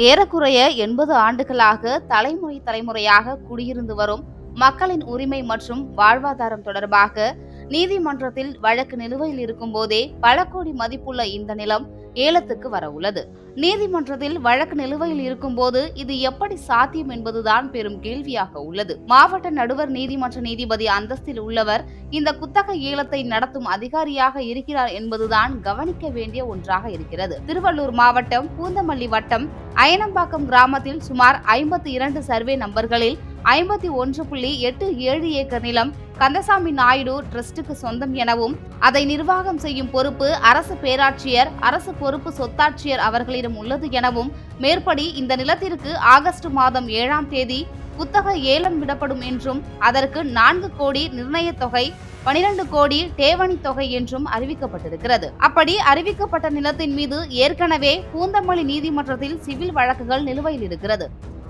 ஏறக்குறைய 80 ஆண்டுகளாக தலைமுறையாக குடியிருந்து வரும் மக்களின் உரிமை மற்றும் வாழ்வாதாரம் தொடர்பாக நீதிமன்றத்தில் வழக்கு நிலுவையில் இருக்கும் போதே பல கோடி மதிப்புள்ள இந்த நிலம் ஏலத்துக்கு வர உள்ளது. நீதிமன்றத்தில் வழக்கு நிலுவையில் இருக்கும் போது இது எப்படி சாத்தியம் என்பதுதான் பெரும் கேள்வியாக உள்ளது. மாவட்ட நடுவர் நீதிமன்ற நீதிபதி அந்தஸ்தில் உள்ளவர் இந்த குத்தகை ஏலத்தை நடத்தும் அதிகாரியாக இருக்கிறார் என்பதுதான் கவனிக்க வேண்டிய ஒன்றாக இருக்கிறது. திருவள்ளூர் மாவட்டம் பூந்தமல்லி வட்டம் அயனம்பாக்கம் கிராமத்தில் சுமார் 52 சர்வே நம்பர்களில் 51.87 ஏக்கர் நிலம் கந்தசாமி நாயுடு டிரஸ்டுக்கு சொந்தம் எனவும் அதை நிர்வாகம் செய்யும் பொறுப்பு அரசு பேராட்சியர், அரசு பொறுப்பு சொத்தாட்சியர் அவர்களிடம் உள்ளது எனவும், மேற்படி இந்த நிலத்திற்கு ஆகஸ்ட் மாதம் 7ஆம் தேதி குத்தகை ஏலம் விடப்படும் என்றும், அதற்கு 4 கோடி நிர்ணய தொகை, 12 கோடி தேவணி தொகை என்றும் அறிவிக்கப்பட்டிருக்கிறது. அப்படி அறிவிக்கப்பட்ட நிலத்தின் மீது ஏற்கனவே பூந்தமல்லி நீதிமன்றத்தில் சிவில் வழக்குகள் நிலுவையில் இருக்கிறது.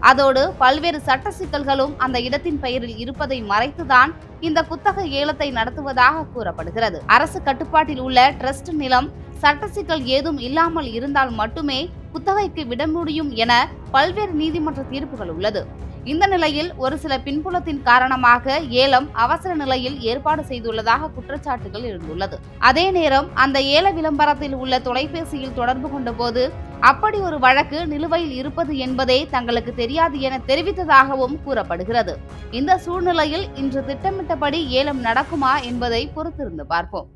அதோடு பல்வேறு சட்ட சிக்கல்களும் அந்த இடத்தின் பெயரில் இருப்பதை மறைத்துதான் இந்த குத்தகை ஏலத்தை நடத்துவதாக கூறப்படுகிறது. அரசு கட்டுப்பாட்டில் உள்ள டிரஸ்ட் நிலம் சட்ட சிக்கல் ஏதும் இல்லாமல் இருந்தால் மட்டுமே குத்தகைக்கு விட முடியும் என பல்வேறு நீதிமன்ற தீர்ப்புகள் உள்ளது. இந்த நிலையில் ஒரு சில பின்புலத்தின் காரணமாக ஏலம் அவசர நிலையில் ஏற்பாடு செய்துள்ளதாக குற்றச்சாட்டுகள் எழுந்துள்ளது. அதே நேரம் அந்த ஏல விளம்பரத்தில் உள்ள தொலைபேசியில் தொடர்பு கொண்ட போது அப்படி ஒரு வழக்கு நிலுவையில் இருப்பது என்பதே தங்களுக்கு தெரியாது என தெரிவித்ததாகவும் கூறப்படுகிறது. இந்த சூழ்நிலையில் இன்று திட்டமிட்டபடி ஏலம் நடக்குமா என்பதை பொறுத்திருந்து பார்ப்போம்.